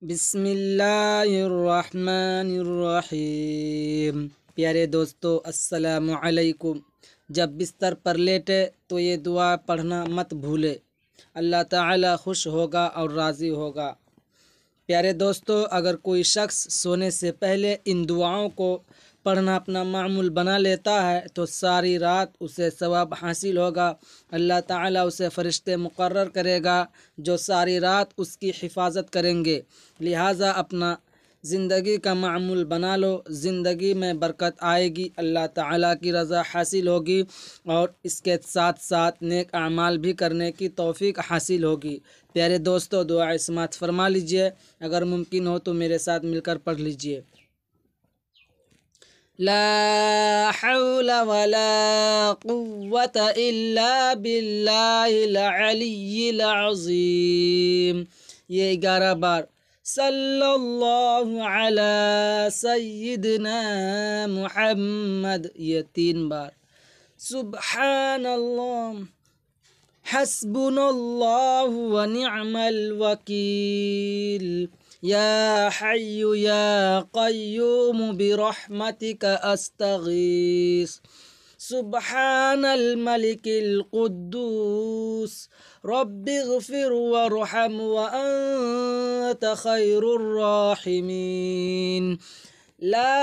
बिस्मिल्लाहिर्रहमानिर्रहीम। प्यारे दोस्तों, अस्सलामु अलैकुम। जब बिस्तर पर लेटे तो ये दुआ पढ़ना मत भूले, अल्लाह ताला खुश होगा और राज़ी होगा। प्यारे दोस्तों, अगर कोई शख्स सोने से पहले इन दुआओं को पढ़ना अपना मामूल बना लेता है तो सारी रात उसे सवाब हासिल होगा। अल्लाह ताला उसे फ़रिश्ते मुकर्रर करेगा जो सारी रात उसकी हिफाजत करेंगे। लिहाजा अपना ज़िंदगी का मामूल बना लो, ज़िंदगी में बरकत आएगी, अल्लाह ताला की रज़ा हासिल होगी और इसके साथ साथ नेक अमाल भी करने की तौफीक हासिल होगी। प्यारे दोस्तों, दुआ समात फरमा लीजिए। अगर मुमकिन हो तो मेरे साथ मिलकर पढ़ लीजिए। ला हौल वला कुव्वत इल्ला बिल्लाहिल अलिय्यिल अज़ीम। ये 11 बार। सल्लल्लाहु अला सय्यिदना मुहम्मद, ये 3 बार। सुब्हानल्लाह, हस्बुनल्लाहु व निअमल वकील। या हय्यु या क़य्यूम बिरहमतिक अस्तगीस। सुब्हानल मलिकिल कुद्दूस, रब्बिग़फिर वरहम व अन्त खैरुर राहिमीन। ला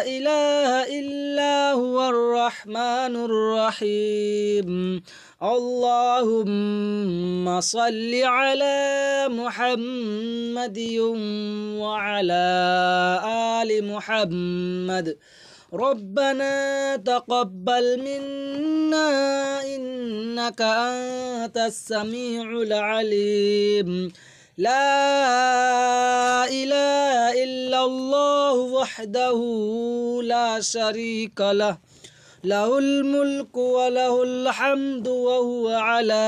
इलाहा इल्ला हुवर रहमानुर रहीम। अल्लाहुम्मा सल्लि अला मुहम्मदिन व अला आलि मुहम्मद। रब्बना तक़ब्बल मिन्ना इन्नका अंतस समीउल अलीम। ला इलाहा इल्लल्लाहु वहदहु ला शरीक लह, लहुल मुल्कु व लहुल हम्दु व हुवा अला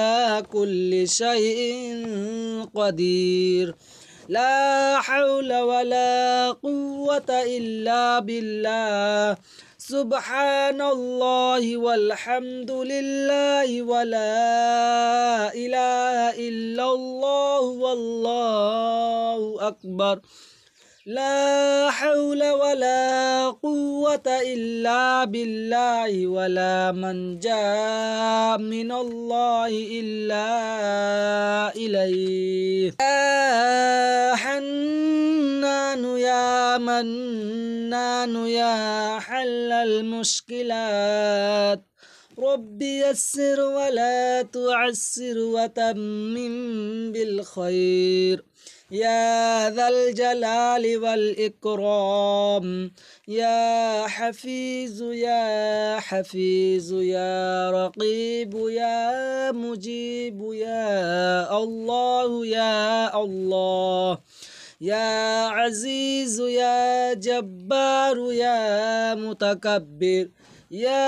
कुल्लि शैइन क़दीर। ला हौल वला कुव्वत इल्ला बिल्लाह। सुब्हानल्लाहि वल्हम्दुलिल्लाहि वला इलाहा इल्लल्लाहु वल्लाहु अकबर। ला हौल वला कुव्वत इल्ला बिल्लाहि वला मन्जा मिनल्लाहि इल्ला इलैहि। या हन्नानु या मन्नानु या हल्लल मुश्किलात, रब्बि यस्सिर वला तुअस्सिर व तम्मिम बिल खैर। या ज़ल जलालि वल इकराम। या हफीज़ु या हफीज़ु या रक़ीबु या मुजीबु या अल्लाहु या अल्लाह। या अज़ीज़ु या जब्बारु या मुतकब्बिर। या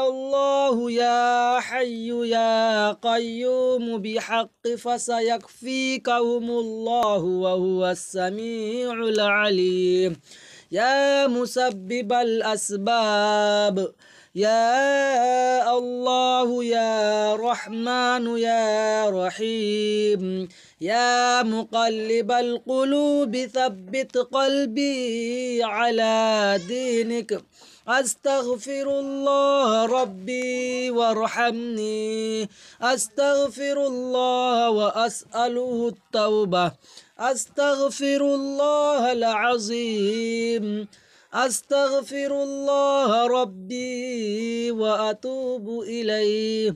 अल्लाहु या हय्यु या क़य्यूम बिहक़्क़ि फसयकफ़ीकहुमुल्लाहु व हुवस समीउल अलीम। या मुसब्बिबल अस्बाब। या अल्लाहु या रहमानु या रहीम। या मुक़ल्लिबल क़ुलूबि थब्बित क़ल्बी अला दीनिक। अस्तग़फिरुल्लाह रब्बी वरहमनी। अस्तग़फिरुल्लाह व अस्अलुहु तौबा। अस्तग़फिरुल्लाहल अज़ीम। अस्तग़फिरुल्लाह रब्बी व अतूबु इलैहि।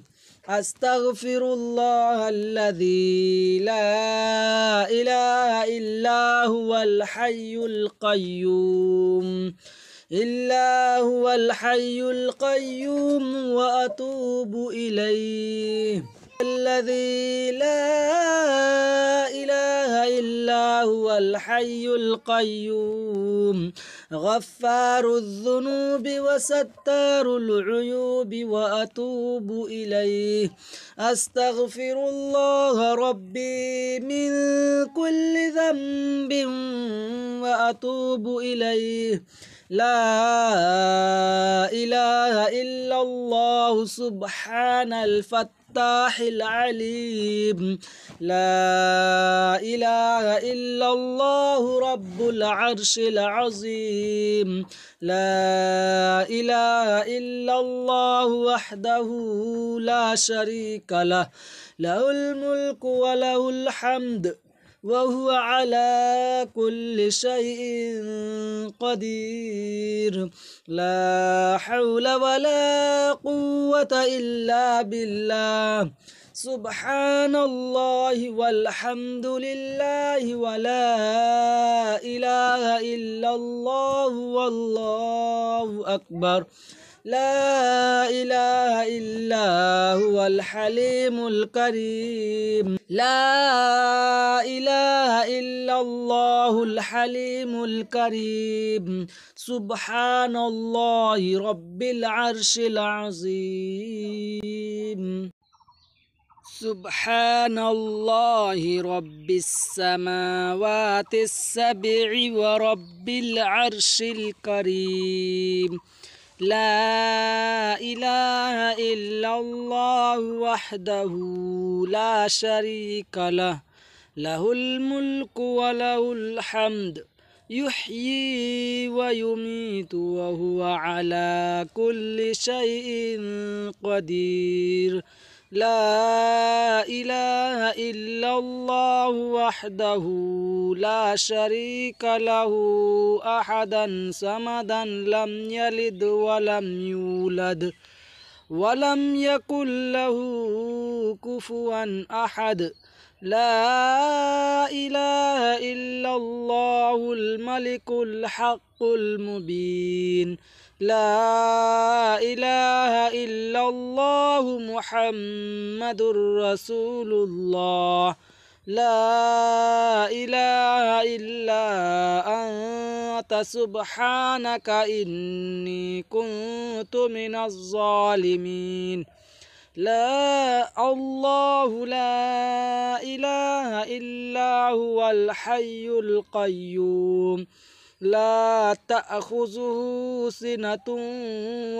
अस्तग़फिरुल्लाहल्लज़ी ला इलाहा इल्ला हुवल हय्युल क़य्यूम। इल्ला हुवल हय्युल क़य्यूम व अतूबु इलैहि। अल्लज़ी ला इलाहा इल्ला हुवल हय्युल क़य्यूम। गफ़्फ़ारुज़ ज़ुनूबि व सत्तारुल उयूबि व अतूबु इलैहि। अस्तग़फिरुल्लाह रब्बी मिन कुल्लि ज़ंबिन व अतूबु इलैहि। ला इलाहा इल्लल्लाहु सुब्हानल फत्ताह। الفتاح العليم. لا إله إلا الله رب العرش العظيم. لا إله إلا الله وحده لا شريك له، له الملك وله الحمد وهو على كل شيء قدير. لا حول ولا قوة إلا بالله. سبحان الله والحمد لله ولا إله إلا الله والله أكبر. لا إله إلا هو الحليم الكريم. لا إله إلا الله الحليم الكريم. سبحان الله رب العرش العظيم. سبحان الله رب السماوات السبع ورب العرش الكريم. لا إله إلا الله وحده لا شريك له، له الملك وله الحمد يحيي ويميت وهو على كل شيء قدير. لا إله إلا الله وحده لا شريك له أحدا صمدا لم يلد ولم يولد ولم يكن له كفوا أحد. لا إله إلا الله الملك الحق المبين. لا إله إلا الله محمد رسول الله. لا إله إلا أنت سبحانك إني كنت من الظالمين. لا الله لا إله إلا هو الحي القيوم لا تأخذه سنة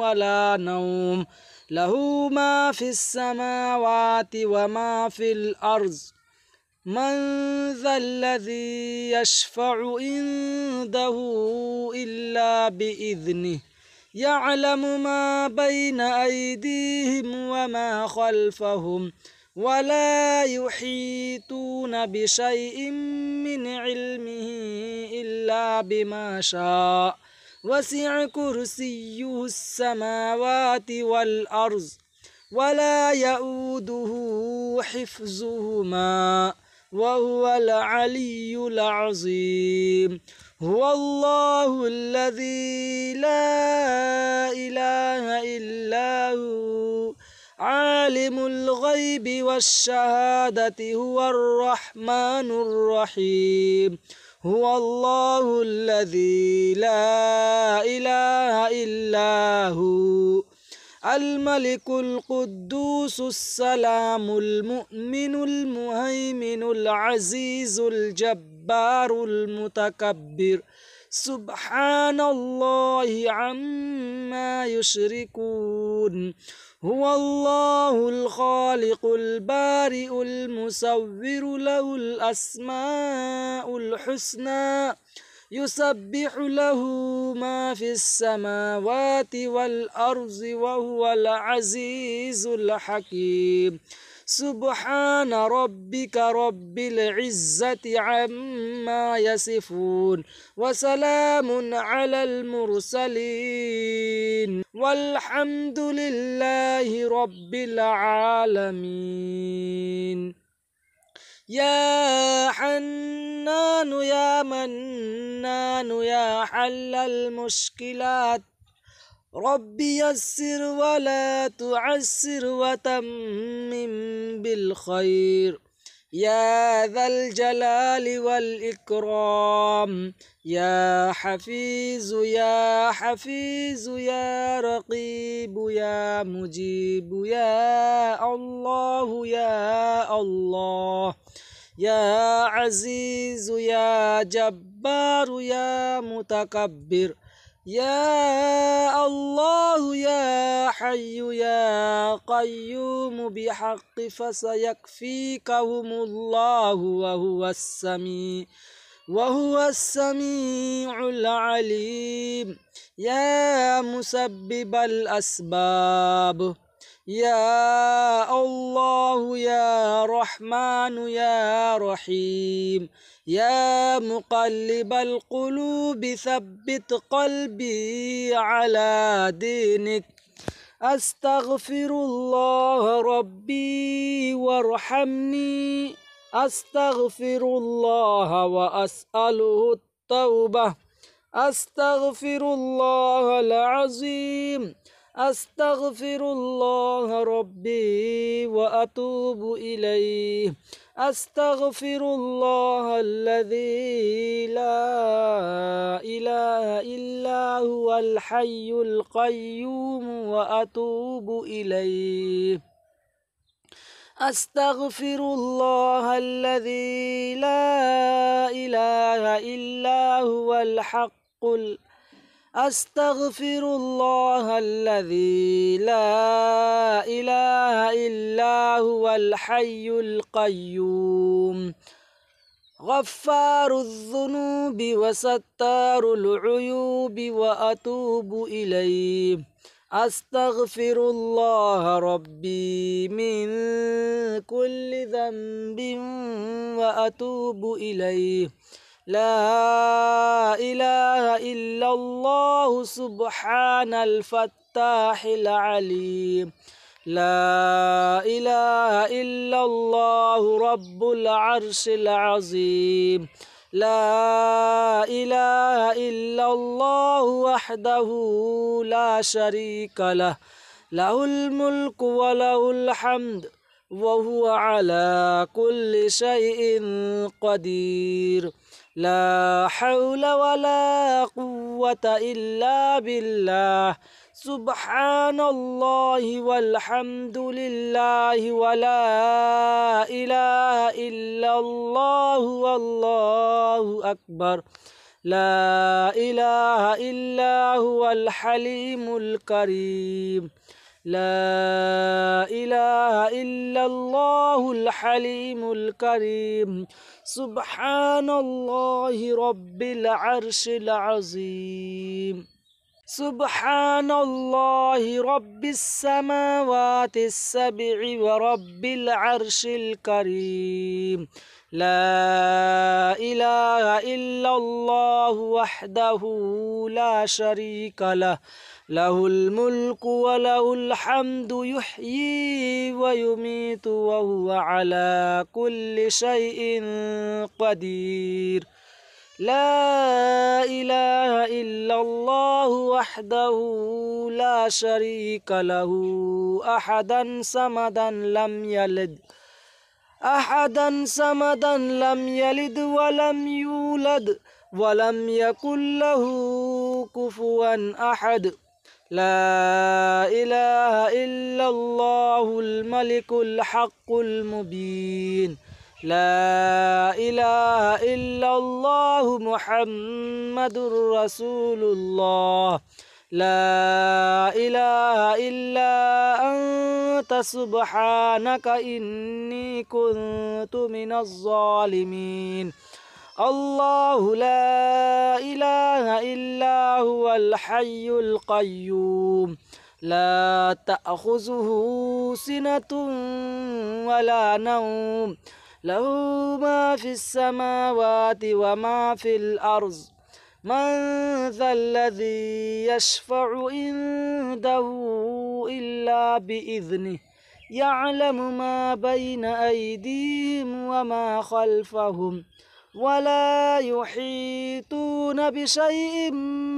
ولا نوم، له ما في السماوات وما في الأرض. من ذا الذي يشفع عنده إلا بإذنه، يعلم ما بين أيديهم وما خلفهم، ولا يحيطون بشيء من علمه إلا بما شاء. وسع كرسيه السماوات والأرض ولا يؤوده حفظهما وهو العلي العظيم. هو الله الذي لا إله إلا هو عالم الغيب والشهادة هو الرحمن الرحيم. هو الله الذي لا إله إلا هو الملك القدوس السلام المؤمن المهيمن العزيز الجبار المتكبر. سبحان الله عما يشركون. هو الله الخالق البارئ المصور له الأسماء الحسنى يسبح له ما في السماوات والأرض وهو العزيز الحكيم. سبحان ربك رب العزة عما يصفون وسلام على المرسلين والحمد لله رب العالمين. يا حنان يا منان يا حل المشكلات، ربي يسر ولا تعسر وتمم بالخير. يا ذا الجلال والإكرام يا حفيظ يا حفيظ يا رقيب يا مجيب يا الله يا الله يا عزيز يا جبار يا متكبر. يا الله يا حي يا قيوم بحق فسيكفيكهم الله وهو السميع العليم. يا مسبب الأسباب يا الله يا رحمن يا رحيم. يا مقلب القلوب ثبت قلبي على دينك. أستغفر الله ربي وارحمني. أستغفر الله وأسأله التوبة. أستغفر الله العظيم. أستغفر الله ربي وأتوب إليه. أستغفر الله الذي لا إله إلا هو الحي القيوم وأتوب إليه. أستغفر الله الذي لا إله إلا هو الحق أستغفر الله الذي لا إله إلا هو الحي القيوم غفار الذنوب وستار العيوب وأتوب إليه. أستغفر الله ربي من كل ذنب وأتوب إليه. لا إله إلا الله سبحان الفتاح العليم. لا إله إلا الله رب العرش العظيم. لا إله إلا الله وحده لا شريك له له الملك وله الحمد وهو على كل شيء قدير. لا حول ولا قوة إلا بالله. سبحان الله والحمد لله ولا إله إلا الله والله أكبر. لا إله إلا هو الحليم الكريم. لا إله إلا الله الحليم الكريم. سبحان الله رب العرش العظيم. سبحان الله رب السماوات السبع ورب العرش الكريم. لا إله إلا الله وحده لا شريك له له الملك وله الحمد يحيي ويميت وهو على كل شيء قدير. لا إله إلا الله وحده لا شريك له أحدا صمدا لم يلد ولم يولد ولم يكن له كفوا أحد. لا إله إلا الله الملك الحق المبين. لا إله إلا الله محمد رسول الله. لا إله إلا أنت سبحانك إني كنت من الظالمين. الله لا إله إلا هو الحي القيوم لا تأخذه سنة ولا نوم له ما في السماوات وما في الأرض. من ذا الذي يشفع عنده إلا بإذنه يعلم ما بين أيديهم وما خلفهم ولا يحيطون بشيء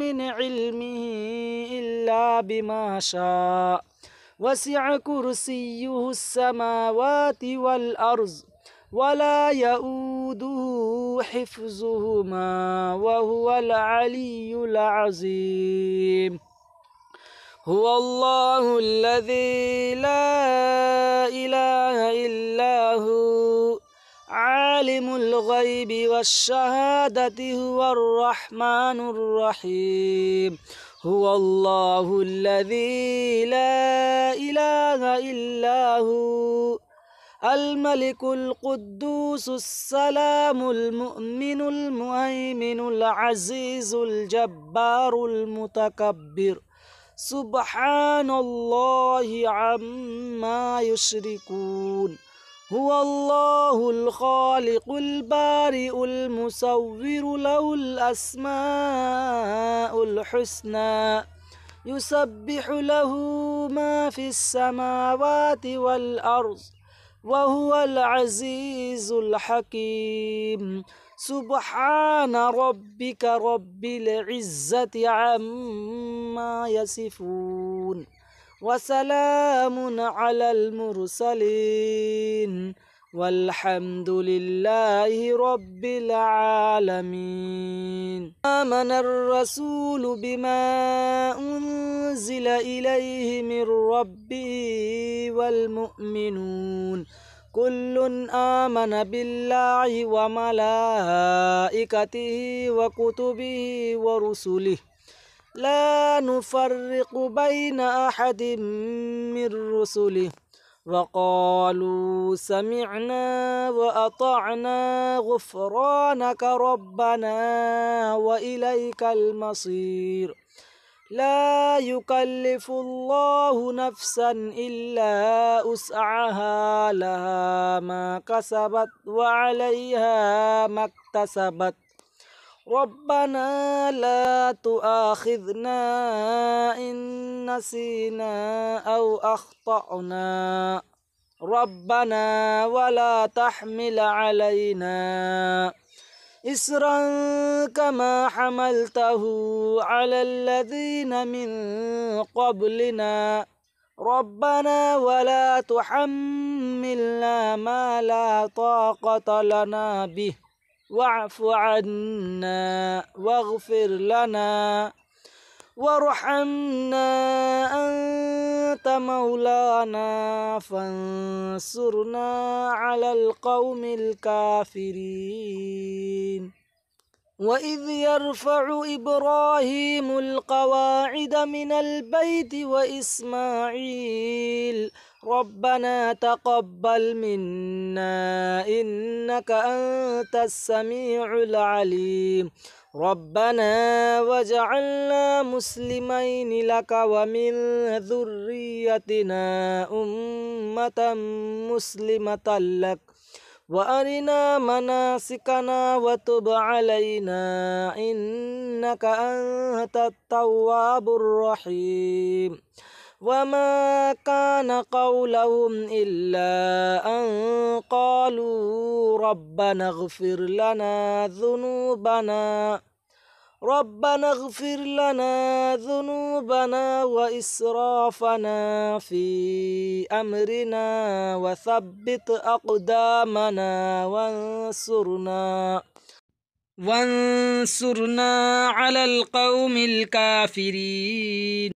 من علمه إلا بما شاء. وسع كرسيه السماوات والأرض ولا يؤوده حفظهما وهو العلي العظيم. هو الله الذي لا إله إلا هو आलिमुल गैबि वश्शहादति हुवर रहमानुर रहीम हुवल्लाहुल्लज़ी ला इलाहा इल्ला हु अल मलिकुल कुद्दूसुस सलामुल मुअमिनुल मुहैमिनुल अज़ीज़ुल जब्बारुल मुतकब्बिर सुब्हानल्लाहि अम्मा युश्रिकून हुवल्लाहुल खालिकुल बारिउल मुसव्विरु लहुल अस्माउल हुस्ना युसब्बिहु लहू मा फिस समावाति वल अर्ज़ वहुवल अज़ीज़ुल हकीम सुब्हान रब्बिका रब्बिल इज़्ज़ति अम्मा यसिफून वसलामुन अलल मुरसलीन वल्हम्दुलिल्लाहि रब्बिल आलमीन आमनर रसूलु बिमा उन्ज़िल इलैहि मिर रब्बिहि वल मुअमिनून कुल्लुन आमन बिल्लाहि व मलाइकतिहि व कुतुबिहि व रुसुलिहि ला नुफर्रिकु बैन अहदिम मिर रुसुलिहि वक़ालू समिअना व अतअना गुफ़रानक रब्बना व इलैकल मसीर ला युकल्लिफुल्लाहु नफ्सन इल्ला उस्अहा लहा मा कसबत व अलैहा मक्तसबत रब्बना ला तुआखिज़ना इन नसीना औ अख्तअना रब्बना वला तहमिल अलैना इस्रन कमा हमलतहु अलल्लज़ीना मिन क़ब्लिना रब्बना वला तुहम्मिलना मा ला ताक़त लना बिहि वाअफ़ु अन्ना वग़फ़िर लना वरहमना अंत मौलाना फंसुरना अलल क़ौमिल काफ़िरीन वइज़ यरफ़उ इब्राहीमुल क़वाइद मिनल बैति व इस्माईल रब्बना तक़ब्बल मिन्ना इन्नका अंतस समीउल अलीम रब्बना वजअलना मुस्लिमैनि लक व मिन ज़ुर्रिय्यतिना उम्मतम मुस्लिमतल लक व अरिना मनासिकना व तुब अलैना इन्नका अंतत तव्वाबुर रहीम वमा कान क़ौलहुम इल्ला अन क़ालू रब्बना इग़फ़िर लना ज़ुनूबना व इसराफ़ना फ़ी अमरिना व थब्बित अक़दामना वंसुरना अलल क़ौमिल काफ़िरीन।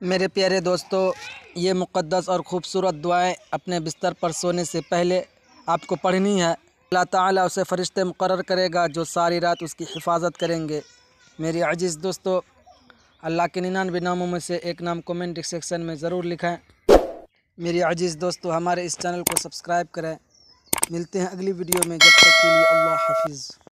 मेरे प्यारे दोस्तों, ये मुक़द्दस और ख़ूबसूरत दुआएं अपने बिस्तर पर सोने से पहले आपको पढ़नी है। अल्लाह ताला उसे फ़रिश्ते मुक़र्रर करेगा जो सारी रात उसकी हिफाजत करेंगे। मेरे अजीज़ दोस्तों, अल्लाह के 99 नामों में से एक नाम कमेंट सेक्शन में ज़रूर लिखें। मेरे अजीज़ दोस्तों, हमारे इस चैनल को सब्सक्राइब करें। मिलते हैं अगली वीडियो में, जब तक के लिए अल्लाह हाफ़िज़।